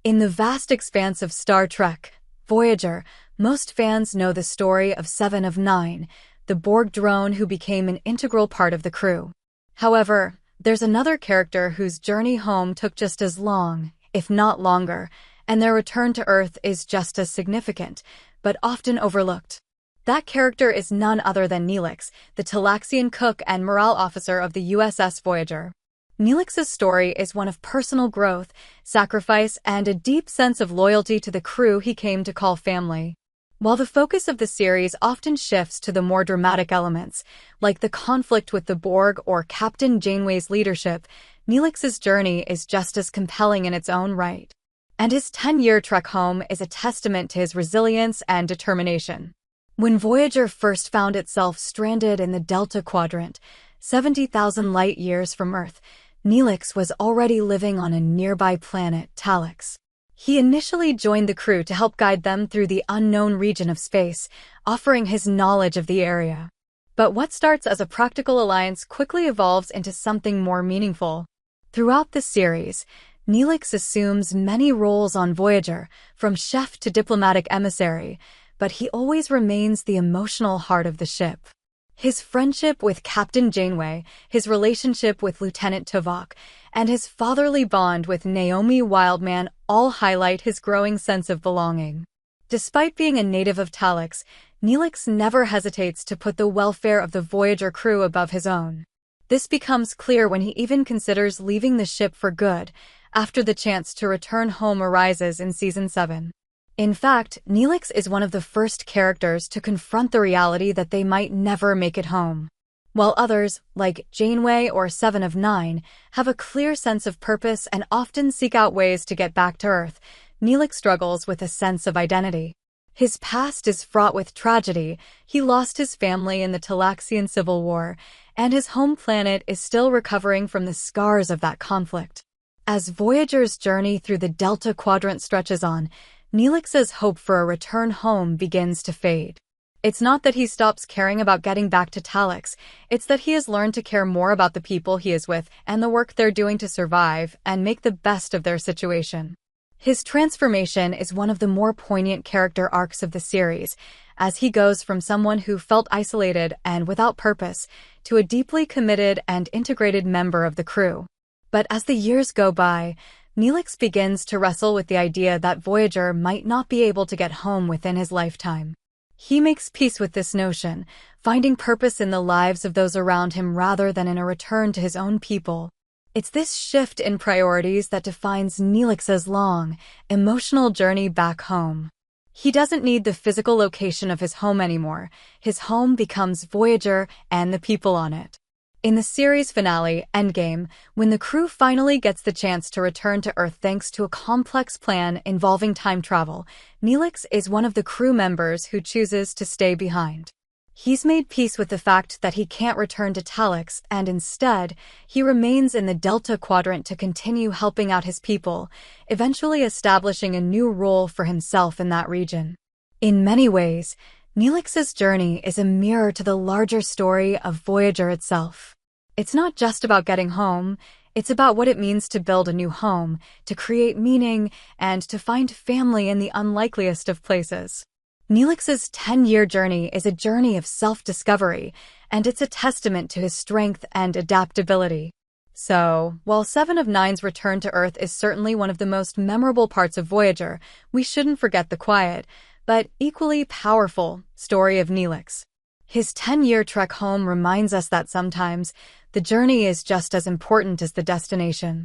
In the vast expanse of Star Trek, Voyager, most fans know the story of Seven of Nine, the Borg drone who became an integral part of the crew. However, there's another character whose journey home took just as long, if not longer, and their return to Earth is just as significant, but often overlooked. That character is none other than Neelix, the Talaxian cook and morale officer of the USS Voyager. Neelix's story is one of personal growth, sacrifice, and a deep sense of loyalty to the crew he came to call family. While the focus of the series often shifts to the more dramatic elements, like the conflict with the Borg or Captain Janeway's leadership, Neelix's journey is just as compelling in its own right. And his 10-year trek home is a testament to his resilience and determination. When Voyager first found itself stranded in the Delta Quadrant, 70,000 light-years from Earth, Neelix was already living on a nearby planet, Talax. He initially joined the crew to help guide them through the unknown region of space, offering his knowledge of the area. But what starts as a practical alliance quickly evolves into something more meaningful. Throughout the series, Neelix assumes many roles on Voyager, from chef to diplomatic emissary, but he always remains the emotional heart of the ship. His friendship with Captain Janeway, his relationship with Lieutenant Tuvok, and his fatherly bond with Naomi Wildman all highlight his growing sense of belonging. Despite being a native of Talax, Neelix never hesitates to put the welfare of the Voyager crew above his own. This becomes clear when he even considers leaving the ship for good, after the chance to return home arises in Season 7. In fact, Neelix is one of the first characters to confront the reality that they might never make it home. While others, like Janeway or Seven of Nine, have a clear sense of purpose and often seek out ways to get back to Earth, Neelix struggles with a sense of identity. His past is fraught with tragedy. He lost his family in the Talaxian Civil War, and his home planet is still recovering from the scars of that conflict. As Voyager's journey through the Delta Quadrant stretches on, Neelix's hope for a return home begins to fade. It's not that he stops caring about getting back to Talax, it's that he has learned to care more about the people he is with and the work they're doing to survive and make the best of their situation. His transformation is one of the more poignant character arcs of the series, as he goes from someone who felt isolated and without purpose to a deeply committed and integrated member of the crew. But as the years go by, Neelix begins to wrestle with the idea that Voyager might not be able to get home within his lifetime. He makes peace with this notion, finding purpose in the lives of those around him rather than in a return to his own people. It's this shift in priorities that defines Neelix's long, emotional journey back home. He doesn't need the physical location of his home anymore. His home becomes Voyager and the people on it. In the series finale, Endgame, when the crew finally gets the chance to return to Earth thanks to a complex plan involving time travel, Neelix is one of the crew members who chooses to stay behind. He's made peace with the fact that he can't return to Talax, and instead, he remains in the Delta Quadrant to continue helping out his people, eventually establishing a new role for himself in that region. In many ways, Neelix's journey is a mirror to the larger story of Voyager itself. It's not just about getting home, it's about what it means to build a new home, to create meaning, and to find family in the unlikeliest of places. Neelix's 10-year journey is a journey of self-discovery, and it's a testament to his strength and adaptability. So, while Seven of Nine's return to Earth is certainly one of the most memorable parts of Voyager, we shouldn't forget the quiet, but equally powerful, story of Neelix. His 10-year trek home reminds us that sometimes, the journey is just as important as the destination.